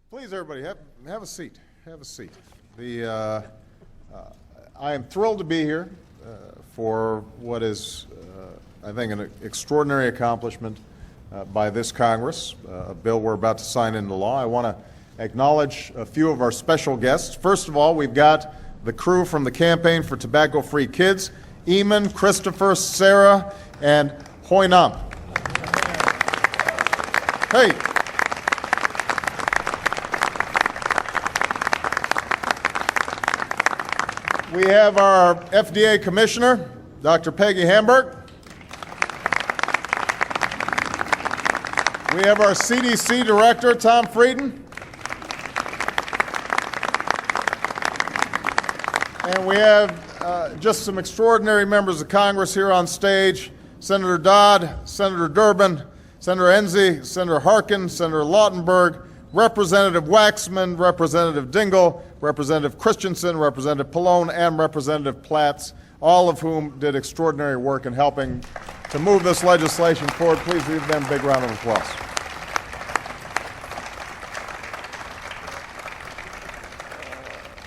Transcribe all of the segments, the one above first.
Please, everybody, have a seat. Have a seat. I am thrilled to be here for what is, I think, an extraordinary accomplishment by this Congress, a bill we're about to sign into law. I want to acknowledge a few of our special guests. First of all, we've got the crew from the Campaign for Tobacco-Free Kids, Eamon, Christopher, Sarah, and Hoynam. Hey. We have our FDA Commissioner, Dr. Peggy Hamburg. We have our CDC Director, Tom Frieden. And we have just some extraordinary members of Congress here on stage: Senator Dodd, Senator Durbin, Senator Enzi, Senator Harkin, Senator Lautenberg, Representative Waxman, Representative Dingell, Representative Christensen, Representative Pallone, and Representative Platts, all of whom did extraordinary work in helping to move this legislation forward. Please give them a big round of applause.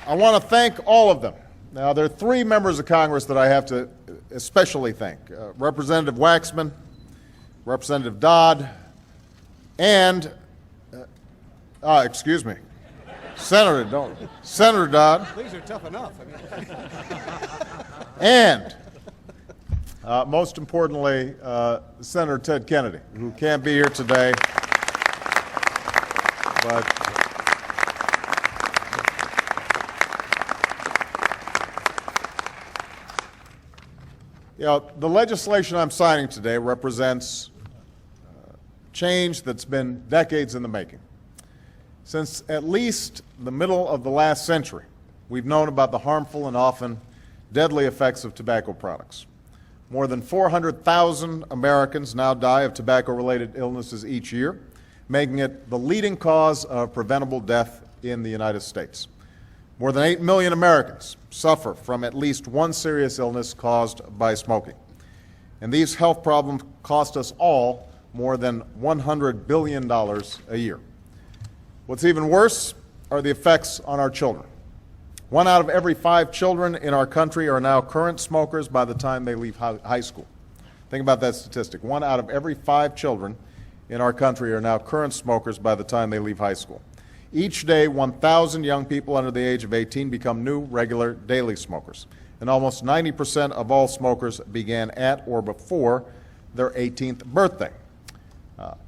I want to thank all of them. Now, there are three members of Congress that I have to especially thank: Representative Waxman, Representative Dodd, and excuse me, Senator Dodd. These are tough enough. And most importantly, Senator Ted Kennedy, who can't be here today, but the legislation I'm signing today represents change that's been decades in the making. Since at least the middle of the last century, we've known about the harmful and often deadly effects of tobacco products. More than 400,000 Americans now die of tobacco-related illnesses each year, making it the leading cause of preventable death in the United States. More than 8 million Americans suffer from at least one serious illness caused by smoking. And these health problems cost us all more than $100 billion a year. What's even worse are the effects on our children. 1 out of every 5 children in our country are now current smokers by the time they leave high school. Think about that statistic. 1 out of every 5 children in our country are now current smokers by the time they leave high school. Each day, 1,000 young people under the age of 18 become new, regular, daily smokers. And almost 90% of all smokers began at or before their 18th birthday.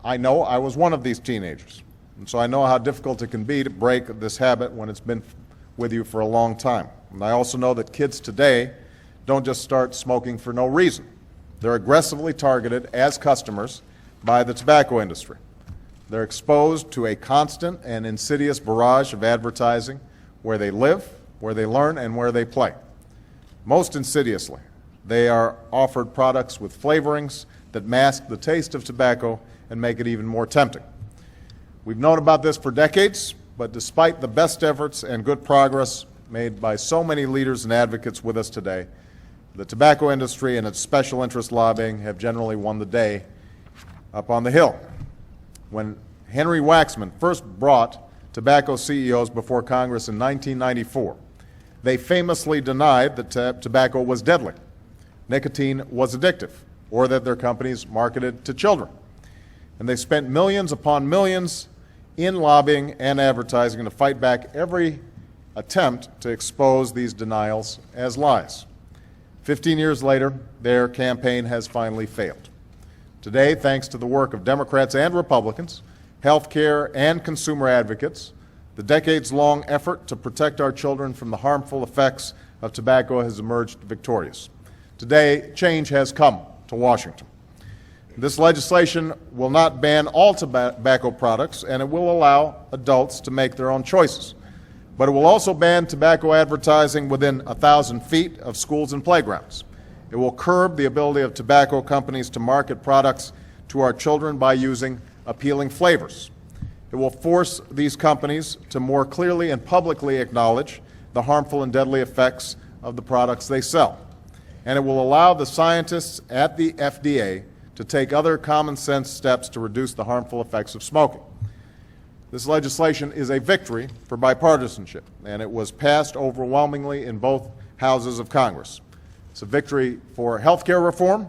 I know I was one of these teenagers. And so I know how difficult it can be to break this habit when it's been with you for a long time. And I also know that kids today don't just start smoking for no reason. They're aggressively targeted as customers by the tobacco industry. They're exposed to a constant and insidious barrage of advertising where they live, where they learn, and where they play. Most insidiously, they are offered products with flavorings that mask the taste of tobacco and make it even more tempting. We've known about this for decades, but despite the best efforts and good progress made by so many leaders and advocates with us today, the tobacco industry and its special interest lobbying have generally won the day up on the Hill. When Henry Waxman first brought tobacco CEOs before Congress in 1994, they famously denied that tobacco was deadly, nicotine was addictive, or that their companies marketed to children. And they spent millions upon millions in lobbying and advertising to fight back every attempt to expose these denials as lies. 15 years later, their campaign has finally failed. Today, thanks to the work of Democrats and Republicans, healthcare and consumer advocates, the decades-long effort to protect our children from the harmful effects of tobacco has emerged victorious. Today, change has come to Washington. This legislation will not ban all tobacco products, and it will allow adults to make their own choices. But it will also ban tobacco advertising within 1,000 feet of schools and playgrounds. It will curb the ability of tobacco companies to market products to our children by using appealing flavors. It will force these companies to more clearly and publicly acknowledge the harmful and deadly effects of the products they sell. And it will allow the scientists at the FDA to take other common sense steps to reduce the harmful effects of smoking. This legislation is a victory for bipartisanship, and it was passed overwhelmingly in both houses of Congress. It's a victory for health care reform,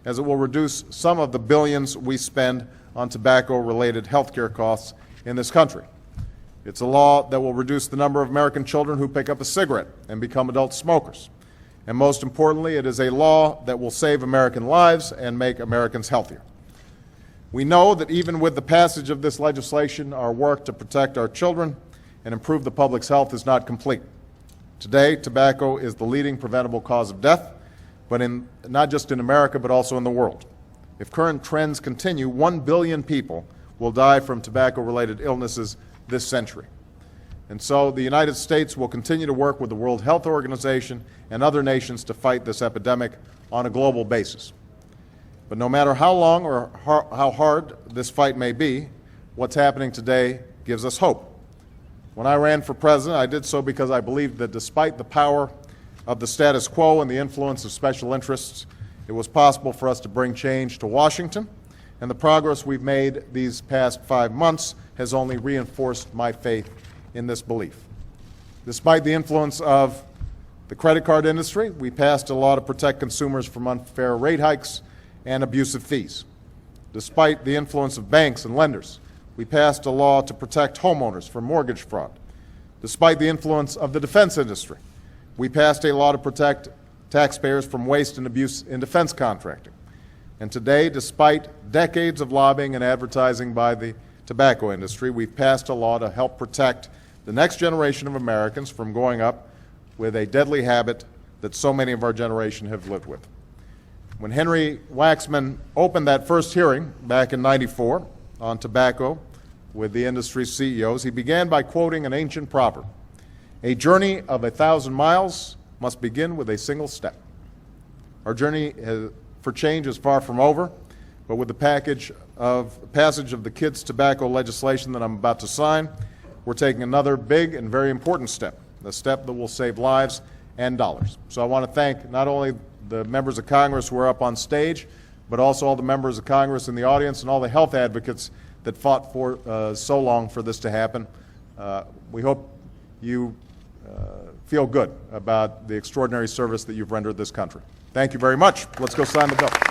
as it will reduce some of the billions we spend on tobacco-related health care costs in this country. It's a law that will reduce the number of American children who pick up a cigarette and become adult smokers. And most importantly, it is a law that will save American lives and make Americans healthier. We know that even with the passage of this legislation, our work to protect our children and improve the public's health is not complete. Today, tobacco is the leading preventable cause of death, but not just in America, but also in the world. If current trends continue, 1 billion people will die from tobacco-related illnesses this century. And so the United States will continue to work with the World Health Organization and other nations to fight this epidemic on a global basis. But no matter how long or how hard this fight may be, what's happening today gives us hope. When I ran for president, I did so because I believed that despite the power of the status quo and the influence of special interests, it was possible for us to bring change to Washington, and the progress we've made these past 5 months has only reinforced my faith in this belief. Despite the influence of the credit card industry, we passed a law to protect consumers from unfair rate hikes and abusive fees. Despite the influence of banks and lenders, we passed a law to protect homeowners from mortgage fraud. Despite the influence of the defense industry, we passed a law to protect taxpayers from waste and abuse in defense contracting. And today, despite decades of lobbying and advertising by the tobacco industry, we've passed a law to help protect the next generation of Americans from growing up with a deadly habit that so many of our generation have lived with. When Henry Waxman opened that first hearing back in '94 on tobacco with the industry's CEOs, he began by quoting an ancient proverb: "A journey of 1,000 miles must begin with a single step." Our journey for change is far from over, but with the passage of the kids' tobacco legislation that I'm about to sign, we're taking another big and very important step, a step that will save lives and dollars. So I want to thank not only the members of Congress who are up on stage, but also all the members of Congress in the audience and all the health advocates that fought for so long for this to happen. We hope you feel good about the extraordinary service that you've rendered this country. Thank you very much. Let's go sign the bill.